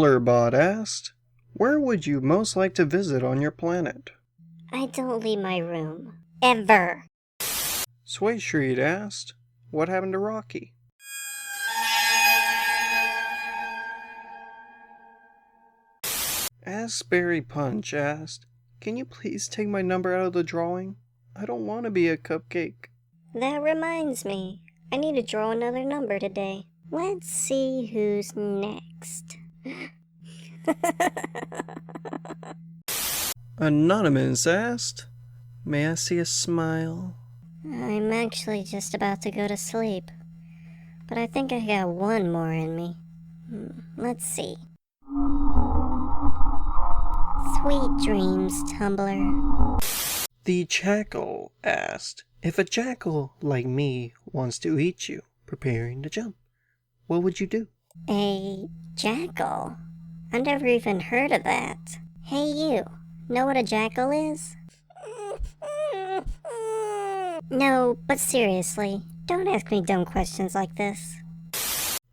Tumblr bot asked, where would you most like to visit on your planet? I don't leave my room. Ever. Sway Street asked, what happened to Rocky? Asbury Punch asked, can you please take my number out of the drawing? I don't want to be a cupcake. That reminds me. I need to draw another number today. Let's see who's next. Anonymous asked, may I see a smile? I'm actually just about to go to sleep. But I think I got one more in me. Let's see. Sweet dreams, Tumblr. The Jackal asked, if a jackal like me wants to eat you, preparing to jump, what would you do? A jackal? I've never even heard of that. Hey you, know what a jackal is? No, but seriously, don't ask me dumb questions like this.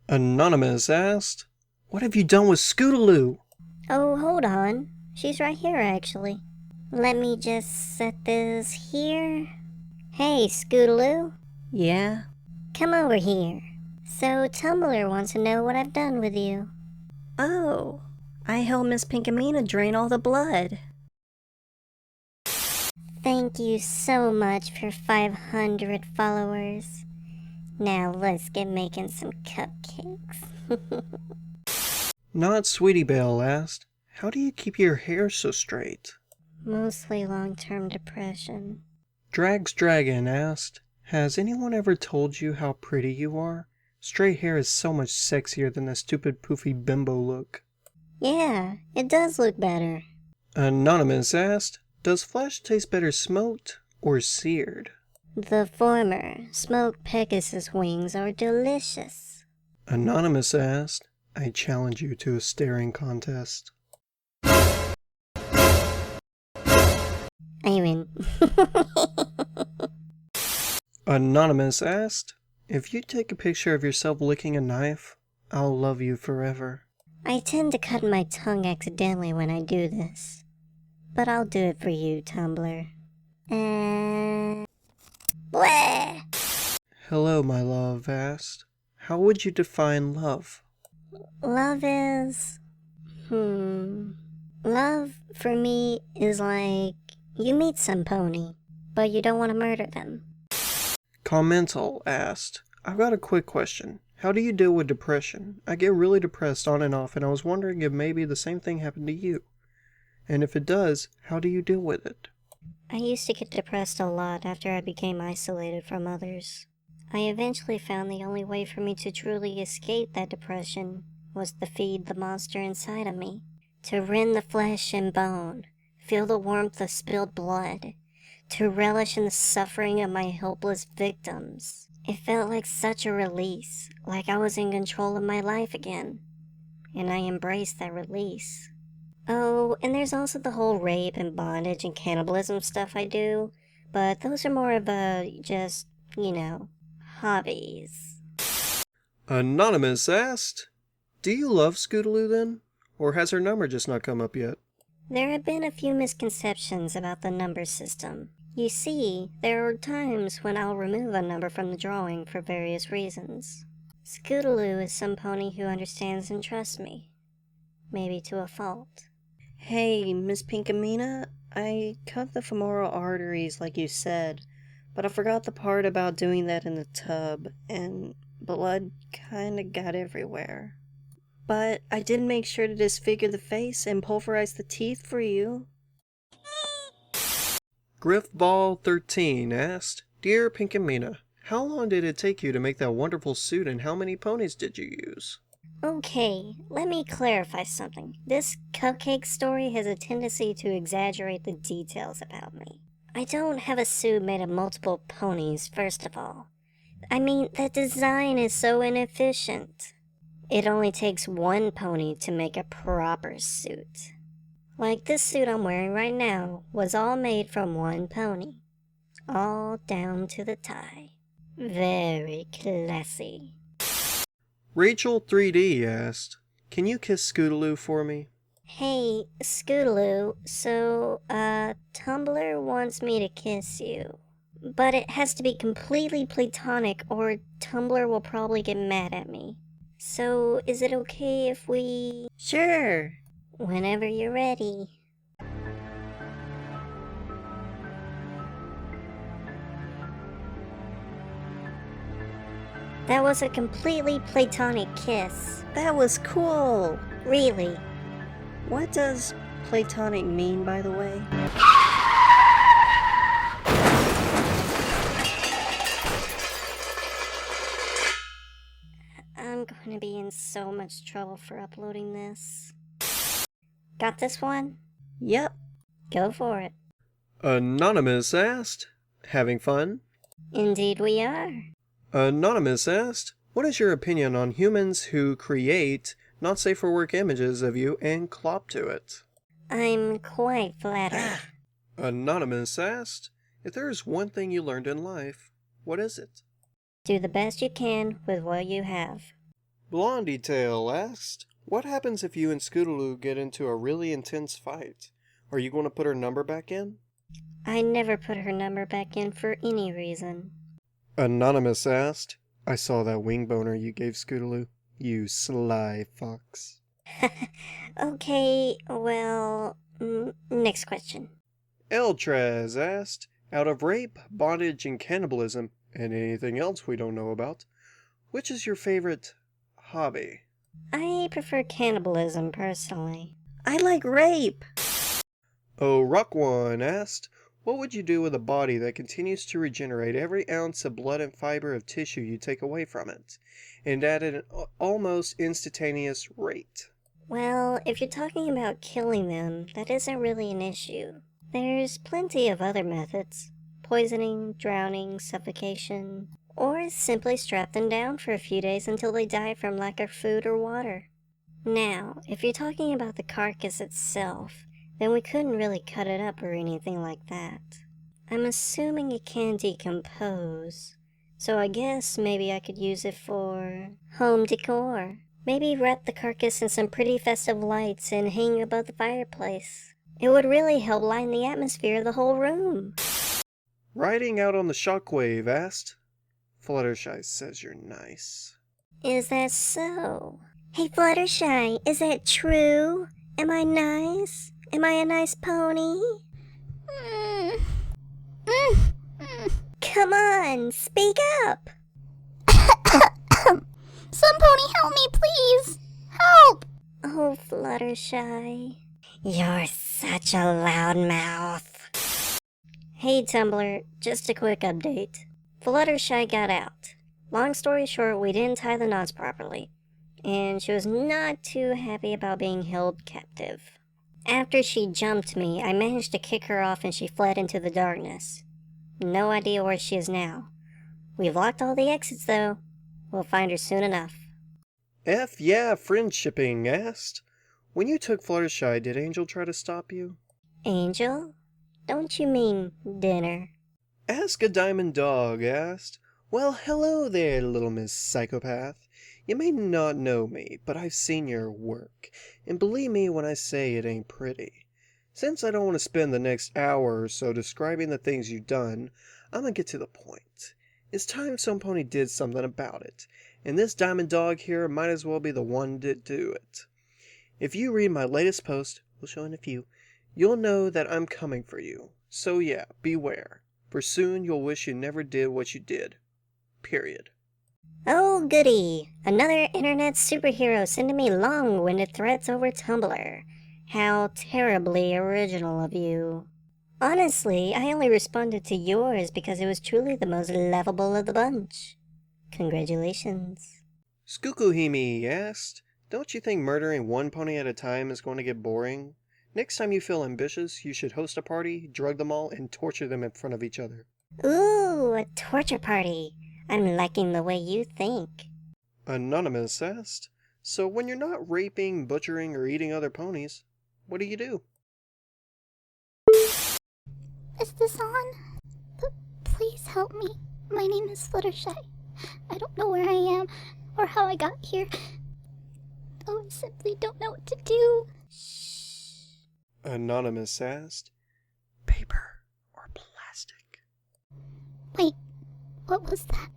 Anonymous asked, what have you done with Scootaloo? Oh, hold on. She's right here, actually. Let me just set this here. Hey, Scootaloo. Yeah? Come over here. So, Tumblr wants to know what I've done with you. Oh, I helped Miss Pinkamena drain all the blood. Thank you so much for 500 followers. Now let's get making some cupcakes. Not Sweetie Belle asked, how do you keep your hair so straight? Mostly long-term depression. Drags Dragon asked, has anyone ever told you how pretty you are? Straight hair is so much sexier than the stupid poofy bimbo look. Yeah, it does look better. Anonymous asked, does flesh taste better smoked or seared? The former. Smoked Pegasus wings are delicious. Anonymous asked, I challenge you to a staring contest. I win. Anonymous asked, if you take a picture of yourself licking a knife, I'll love you forever. I tend to cut my tongue accidentally when I do this. But I'll do it for you, Tumblr. Bleh! Hello, my love asked, how would you define love? Love is... Love, for me, is like... You meet some pony, but you don't want to murder them. Commental asked, I've got a quick question. How do you deal with depression? I get really depressed on and off, and I was wondering if maybe the same thing happened to you. And if it does, how do you deal with it? I used to get depressed a lot after I became isolated from others. I eventually found the only way for me to truly escape that depression was to feed the monster inside of me. To rend the flesh and bone, feel the warmth of spilled blood, to relish in the suffering of my helpless victims. It felt like such a release, like I was in control of my life again. And I embraced that release. Oh, and there's also the whole rape and bondage and cannibalism stuff I do, but those are more of a, just, you know, hobbies. Anonymous asked, do you love Scootaloo then? Or has her number just not come up yet? There have been a few misconceptions about the number system. You see, there are times when I'll remove a number from the drawing for various reasons. Scootaloo is some pony who understands and trusts me. Maybe to a fault. Hey, Miss Pinkamena, I cut the femoral arteries like you said, but I forgot the part about doing that in the tub, and blood kinda got everywhere. But I did make sure to disfigure the face and pulverize the teeth for you. Griffball13 asked, Dear Pinkamena, how long did it take you to make that wonderful suit and how many ponies did you use? Okay, let me clarify something. This cupcake story has a tendency to exaggerate the details about me. I don't have a suit made of multiple ponies, first of all. I mean, the design is so inefficient. It only takes one pony to make a proper suit. Like this suit I'm wearing right now was all made from one pony. All down to the tie. Very classy. Rachel3D asked, Can you kiss Scootaloo for me? Hey, Scootaloo, so, Tumblr wants me to kiss you. But it has to be completely platonic or Tumblr will probably get mad at me. So, is it okay if we... Sure. Whenever you're ready. That was a completely platonic kiss. That was cool. Really. What does platonic mean, by the way? I'm going to be in so much trouble for uploading this. Got this one? Yep. Go for it. Anonymous asked, having fun? Indeed we are. Anonymous asked, what is your opinion on humans who create not safe for work images of you and clop to it? I'm quite flattered. Anonymous asked, if there is one thing you learned in life, what is it? Do the best you can with what you have. Blondie Tail asked, what happens if you and Scootaloo get into a really intense fight? Are you going to put her number back in? I never put her number back in for any reason. Anonymous asked, I saw that wing boner you gave Scootaloo. You sly fox. Okay, well, next question. Eltraz asked, out of rape, bondage, and cannibalism, and anything else we don't know about, which is your favorite hobby? I prefer cannibalism, personally. I like rape. Oh, Ruck1 asked, what would you do with a body that continues to regenerate every ounce of blood and fiber of tissue you take away from it, and at an almost instantaneous rate? Well, if you're talking about killing them, that isn't really an issue. There's plenty of other methods. Poisoning, drowning, suffocation, or simply strap them down for a few days until they die from lack of food or water. Now, if you're talking about the carcass itself, then we couldn't really cut it up or anything like that. I'm assuming it can decompose, so I guess maybe I could use it for home decor. Maybe wrap the carcass in some pretty festive lights and hang above the fireplace. It would really help lighten the atmosphere of the whole room. Riding out on the shockwave asked, Fluttershy says you're nice. Is that so? Hey Fluttershy, is that true? Am I nice? Am I a nice pony? Come on, speak up! Some pony, help me, please! Help! Oh, Fluttershy. You're such a loudmouth. Hey Tumblr, just a quick update. Fluttershy got out. Long story short, we didn't tie the knots properly, and she was not too happy about being held captive. After she jumped me, I managed to kick her off and she fled into the darkness. No idea where she is now. We've locked all the exits though. We'll find her soon enough. F yeah, friendshipping asked, when you took Fluttershy, did Angel try to stop you? Angel? Don't you mean dinner? Ask a Diamond Dog asked, well, hello there, little Miss Psychopath. You may not know me, but I've seen your work, and believe me when I say it ain't pretty. Since I don't want to spend the next hour or so describing the things you've done, I'm gonna get to the point. It's time some pony did something about it, and this Diamond Dog here might as well be the one to do it. If you read my latest post, we'll show in a few, you'll know that I'm coming for you. So yeah, beware, for soon you'll wish you never did what you did. Period. Oh goody! Another internet superhero sending me long-winded threats over Tumblr. How terribly original of you. Honestly, I only responded to yours because it was truly the most lovable of the bunch. Congratulations. Skukuhimi asked, don't you think murdering one pony at a time is going to get boring? Next time you feel ambitious, you should host a party, drug them all, and torture them in front of each other. Ooh, a torture party. I'm liking the way you think. Anonymous asked, so when you're not raping, butchering, or eating other ponies, what do you do? Is this on? Please help me. My name is Fluttershy. I don't know where I am or how I got here. Oh, simply don't know what to do. Anonymous asked. Paper or plastic? Wait, what was that?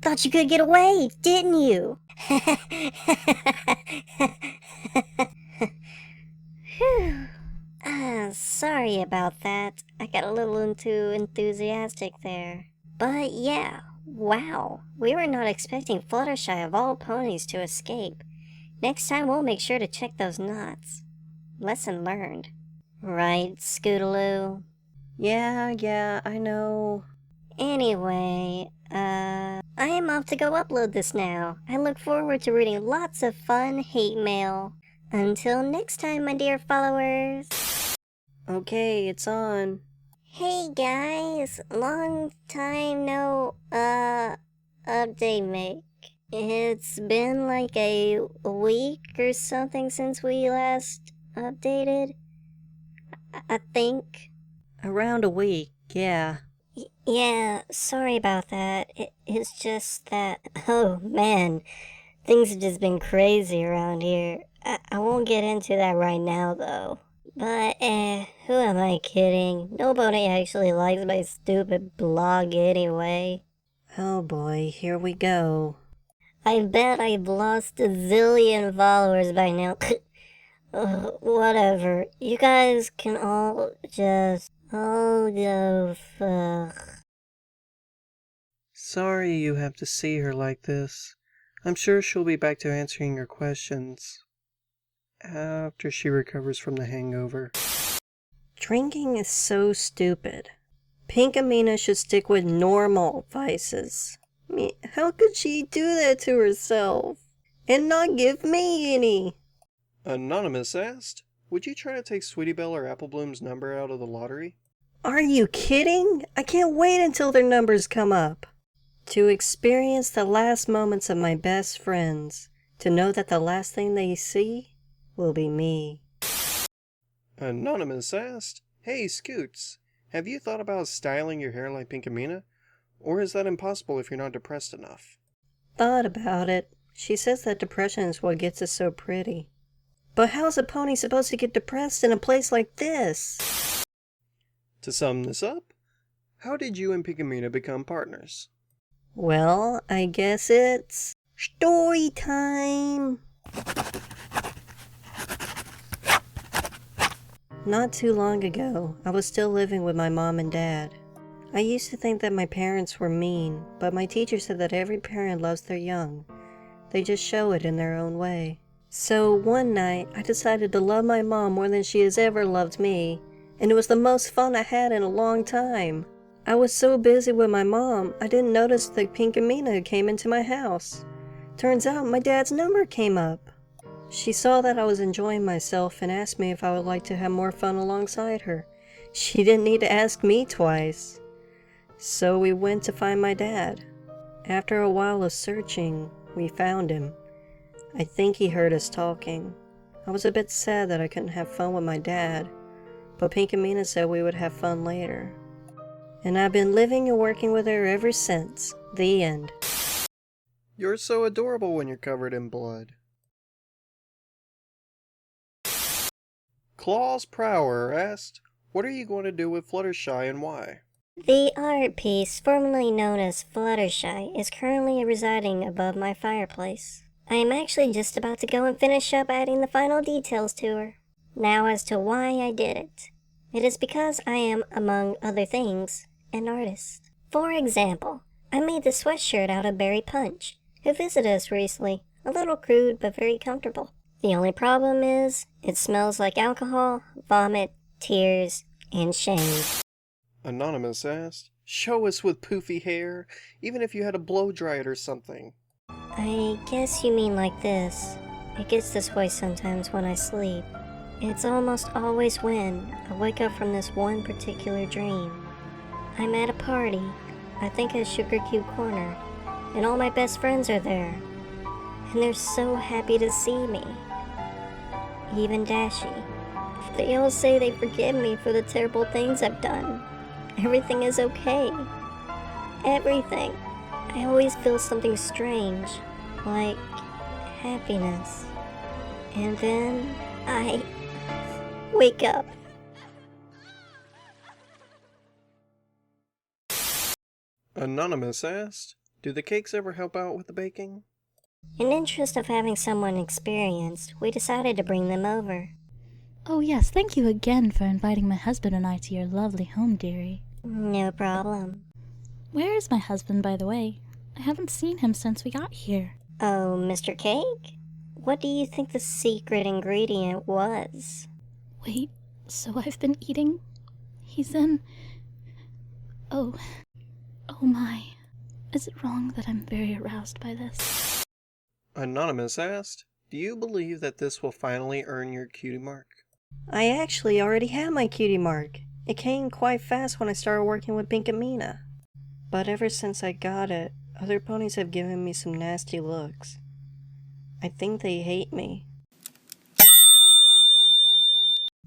Thought you could get away, didn't you? Phew. Sorry about that. I got a little too enthusiastic there. But yeah, wow. We were not expecting Fluttershy of all ponies to escape. Next time we'll make sure to check those knots. Lesson learned. Right, Scootaloo? Yeah, I know. Anyway, I am off to go upload this now. I look forward to reading lots of fun hate mail. Until next time, my dear followers. Okay, it's on. Hey guys, long time no, update make. It's been like a week or something since we last updated. I think. Around a week, yeah. Yeah, sorry about that. It's just that, oh man, things have just been crazy around here. I won't get into that right now though. But, who am I kidding? Nobody actually likes my stupid blog anyway. Oh boy, here we go. I bet I've lost a zillion followers by now. Whatever. You guys can all go fuck. Sorry you have to see her like this. I'm sure she'll be back to answering your questions after she recovers from the hangover. Drinking is so stupid. Pinkamena should stick with normal vices. I mean, how could she do that to herself? And not give me any? Anonymous asked, would you try to take Sweetie Belle or Apple Bloom's number out of the lottery? Are you kidding? I can't wait until their numbers come up. To experience the last moments of my best friends. To know that the last thing they see will be me. Anonymous asked, hey Scoots, have you thought about styling your hair like Pinkamena? Or is that impossible if you're not depressed enough? Thought about it. She says that depression is what gets us so pretty. But how's a pony supposed to get depressed in a place like this? To sum this up, how did you and Pinkamena become partners? Well, I guess it's story time. Not too long ago, I was still living with my mom and dad. I used to think that my parents were mean, but my teacher said that every parent loves their young. They just show it in their own way. So one night, I decided to love my mom more than she has ever loved me, and it was the most fun I had in a long time. I was so busy with my mom, I didn't notice that Pinkamena came into my house. Turns out my dad's number came up. She saw that I was enjoying myself and asked me if I would like to have more fun alongside her. She didn't need to ask me twice. So we went to find my dad. After a while of searching, we found him. I think he heard us talking. I was a bit sad that I couldn't have fun with my dad, but Pinkamena said we would have fun later. And I've been living and working with her ever since. The end. You're so adorable when you're covered in blood. Claws Prower asked, what are you going to do with Fluttershy and why? The art piece, formerly known as Fluttershy, is currently residing above my fireplace. I am actually just about to go and finish up adding the final details to her. Now as to why I did it. It is because I am, among other things, an artist. For example, I made this sweatshirt out of Berry Punch, who visited us recently, a little crude but very comfortable. The only problem is, it smells like alcohol, vomit, tears, and shame. Anonymous asked, show us with poofy hair, even if you had to blow dry it or something. I guess you mean like this. It gets this way sometimes when I sleep. It's almost always when I wake up from this one particular dream. I'm at a party, I think at Sugar Cube Corner, and all my best friends are there. And they're so happy to see me. Even Dashy. They all say they forgive me for the terrible things I've done. Everything is okay. Everything. I always feel something strange, like happiness. And then I wake up. Anonymous asked, do the cakes ever help out with the baking? In interest of having someone experienced, we decided to bring them over. Oh yes, thank you again for inviting my husband and I to your lovely home, dearie. No problem. Where is my husband, by the way? I haven't seen him since we got here. Oh, Mr. Cake? What do you think the secret ingredient was? Wait, so I've been eating? He's in... Oh my. Is it wrong that I'm very aroused by this? Anonymous asked, do you believe that this will finally earn your cutie mark? I actually already have my cutie mark. It came quite fast when I started working with Pinkamena. But ever since I got it, other ponies have given me some nasty looks. I think they hate me.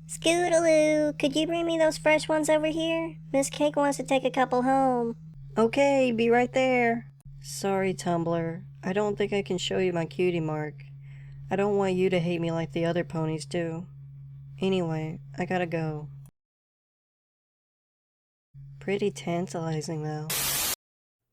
Scootaloo, could you bring me those fresh ones over here? Miss Cake wants to take a couple home. Okay, be right there. Sorry, Tumblr. I don't think I can show you my cutie mark. I don't want you to hate me like the other ponies do. Anyway, I gotta go. Pretty tantalizing, though.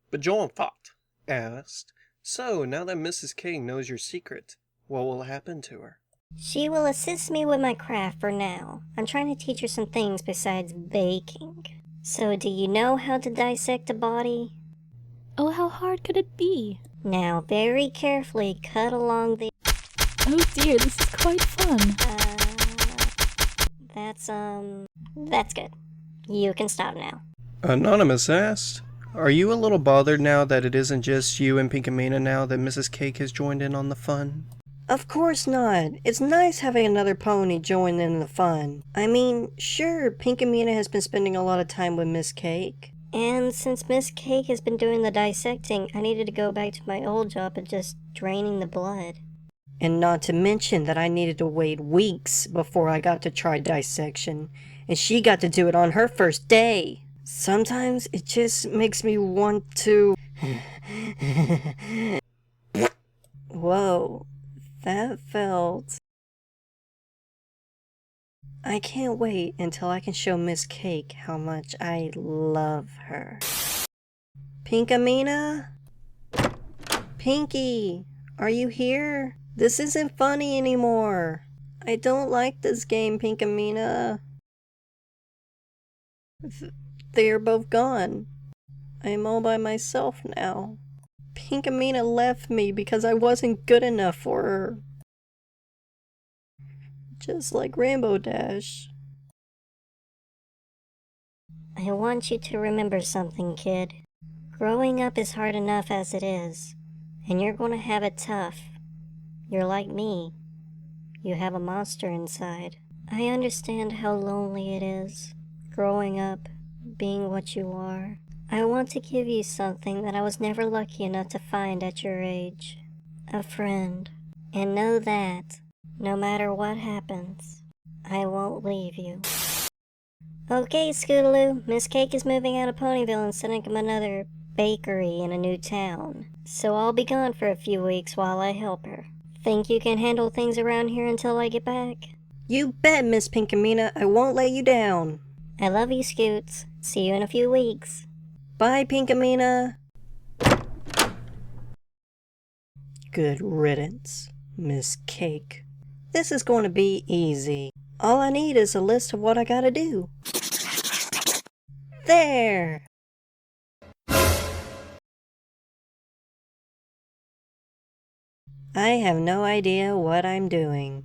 But Joel Thought asked, so now that Mrs. K knows your secret, what will happen to her? She will assist me with my craft for now. I'm trying to teach her some things besides baking. So do you know how to dissect a body? Oh, how hard could it be? Now very carefully cut along the... Oh dear, this is quite fun. That's good. You can stop now. Anonymous asked, are you a little bothered now that it isn't just you and Pinkamena now that Mrs. Cake has joined in on the fun? Of course not. It's nice having another pony join in the fun. I mean, sure, Pinkamena has been spending a lot of time with Miss Cake. And since Miss Cake has been doing the dissecting, I needed to go back to my old job of just draining the blood. And not to mention that I needed to wait weeks before I got to try dissection, and she got to do it on her first day. Sometimes it just makes me want to... Whoa, that felt... I can't wait until I can show Miss Cake how much I love her. Pinkamena? Pinky, are you here? This isn't funny anymore. I don't like this game, Pinkamena. They are both gone. I am all by myself now. Pinkamena left me because I wasn't good enough for her. Just like Rainbow Dash. I want you to remember something, kid. Growing up is hard enough as it is, and you're gonna have it tough. You're like me. You have a monster inside. I understand how lonely it is, growing up, being what you are. I want to give you something that I was never lucky enough to find at your age. A friend. And know that, no matter what happens, I won't leave you. Okay, Scootaloo, Miss Cake is moving out of Ponyville and setting up another bakery in a new town. So I'll be gone for a few weeks while I help her. Think you can handle things around here until I get back? You bet, Miss Pinkamena. I won't let you down. I love you, Scoots. See you in a few weeks. Bye, Pinkamena. Good riddance, Miss Cake. This is going to be easy. All I need is a list of what I gotta do. There! I have no idea what I'm doing.